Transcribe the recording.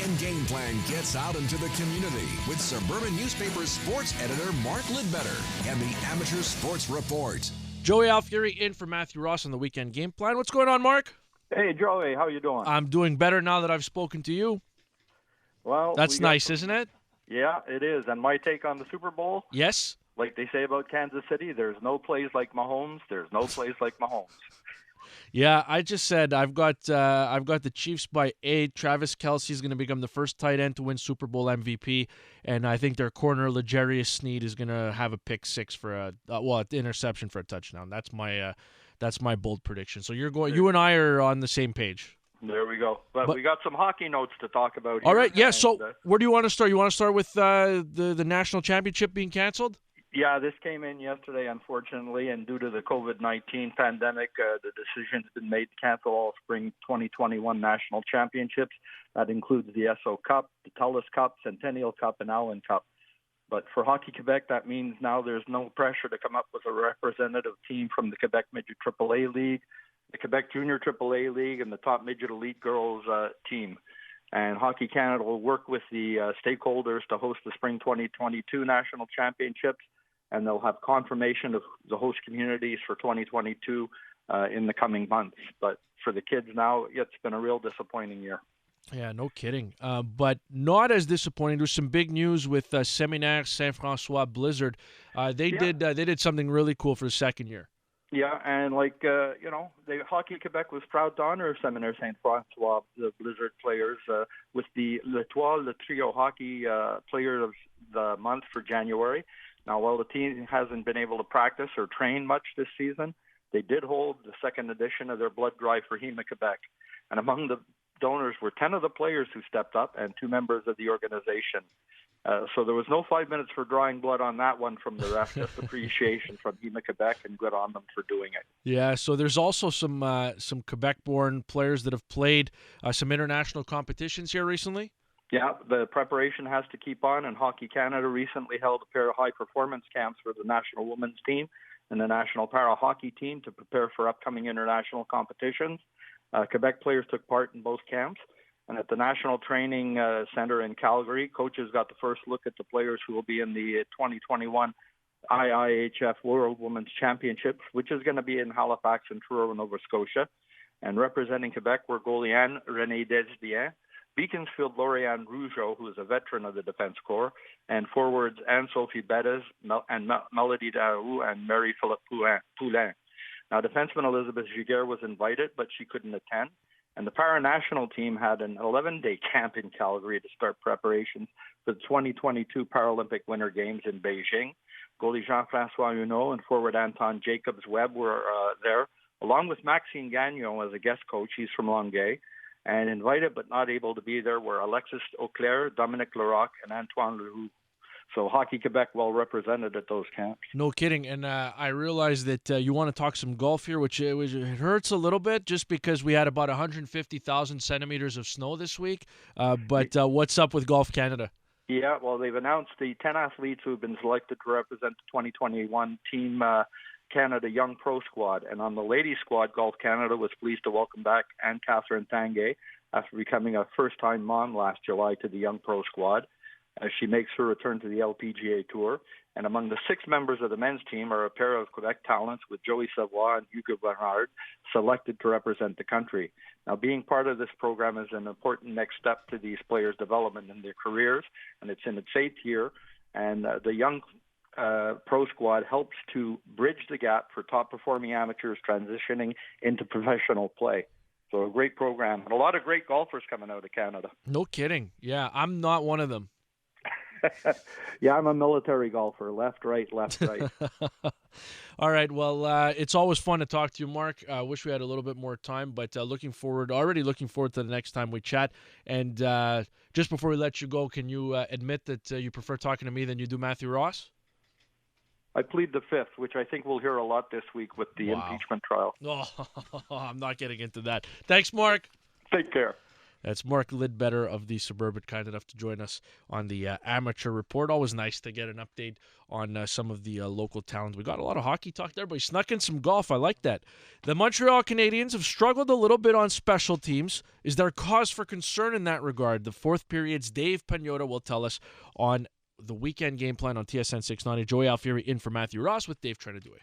Weekend Game Plan gets out into the community with Suburban Newspaper sports editor Mark Lidbetter and the Amateur Sports Report. Joey Alfieri in for Matthew Ross on the Weekend Game Plan. What's going on, Mark? Hey, Joey, how you doing? I'm doing better now that I've spoken to you. Well, That's nice, isn't it? Yeah, it is. And my take on the Super Bowl? Yes. Like they say about Kansas City, there's no plays like Mahomes. There's no plays like Mahomes. Yeah, I just said I've got the Chiefs by 8. Travis Kelce's going to become the first tight end to win Super Bowl MVP, and I think their corner L'Jarius Sneed is going to have a pick six for an interception for a touchdown. That's my bold prediction. So you and I are on the same page. There we go. But we got some hockey notes to talk about here. All right, yeah. So where do you want to start? You want to start with the national championship being canceled? Yeah, this came in yesterday, unfortunately, and due to the COVID-19 pandemic, the decision's been made to cancel all spring 2021 national championships. That includes the SO Cup, the TELUS Cup, Centennial Cup, and Allen Cup. But for Hockey Quebec, that means now there's no pressure to come up with a representative team from the Quebec Midget AAA League, the Quebec Junior AAA League, and the top Midget Elite Girls team. And Hockey Canada will work with the stakeholders to host the spring 2022 national championships, and they'll have confirmation of the host communities for 2022 in the coming months. But for the kids now, it's been a real disappointing year. Yeah, no kidding. But not as disappointing. There's some big news with Séminaire Saint-François Blizzard. They did something really cool for the second year. Yeah, and Hockey Quebec was proud to honor Séminaire Saint-François, the Blizzard players, with the L'Étoile, the Trio Hockey Player of the Month for January. Now, while the team hasn't been able to practice or train much this season, they did hold the second edition of their blood drive for Hema Quebec. And among the donors were 10 of the players who stepped up and 2 members of the organization. So there was no 5 minutes for drawing blood on that one from the ref, just appreciation from Hema Quebec, and good on them for doing it. Yeah, so there's also some Quebec-born players that have played some international competitions here recently. Yeah, the preparation has to keep on, and Hockey Canada recently held a pair of high-performance camps for the national women's team and the national para-hockey team to prepare for upcoming international competitions. Quebec players took part in both camps, and at the National Training Center in Calgary, coaches got the first look at the players who will be in the 2021 IIHF World Women's Championships, which is going to be in Halifax and Truro, Nova Scotia. And representing Quebec were goalie Anne Renée Desbiens, Beaconsfield Lauriane Rougeau, who is a veteran of the Defense Corps, and forwards Anne-Sophie Bettis and Melody Daou and Marie-Philippe Poulin. Now, defenseman Elizabeth Giguère was invited, but she couldn't attend. And the para-national team had an 11-day camp in Calgary to start preparations for the 2022 Paralympic Winter Games in Beijing. Goalie Jean-François Huneau and forward Anton Jacobs-Webb were there, along with Maxime Gagnon as a guest coach. He's from Longueuil. And invited but not able to be there were Alexis Auclair, Dominic Larocque, and Antoine Leroux. So Hockey Quebec well represented at those camps. No kidding. And I realize that you want to talk some golf here, which it hurts a little bit just because we had about 150,000 centimeters of snow this week. But what's up with Golf Canada? Yeah, well, they've announced the 10 athletes who have been selected to represent the 2021 Team Canada Young Pro Squad. And on the ladies squad, Golf Canada was pleased to welcome back Anne-Catherine Tanguay after becoming a first-time mom last July to the Young Pro Squad, as she makes her return to the LPGA Tour. And among the 6 members of the men's team are a pair of Quebec talents with Joey Savoie and Hugo Bernard selected to represent the country. Now, being part of this program is an important next step to these players' development in their careers, and it's in its 8th year. And the Young Pro Squad helps to bridge the gap for top-performing amateurs transitioning into professional play. So a great program. And a lot of great golfers coming out of Canada. No kidding. Yeah, I'm not one of them. Yeah, I'm a military golfer. Left, right, left, right. All right. Well, it's always fun to talk to you, Mark. I wish we had a little bit more time, but already looking forward to the next time we chat. And just before we let you go, can you admit that you prefer talking to me than you do Matthew Ross? I plead the fifth, which I think we'll hear a lot this week with the impeachment trial. Oh, I'm not getting into that. Thanks, Mark. Take care. That's Mark Lidbetter of the Suburban, kind enough to join us on the Amateur Report. Always nice to get an update on some of the local talent. We got a lot of hockey talk there, but we snuck in some golf. I like that. The Montreal Canadiens have struggled a little bit on special teams. Is there cause for concern in that regard? The fourth period's Dave Pagnotta will tell us on the weekend game plan on TSN 690. Joey Alfieri in for Matthew Ross with Dave Trenadue.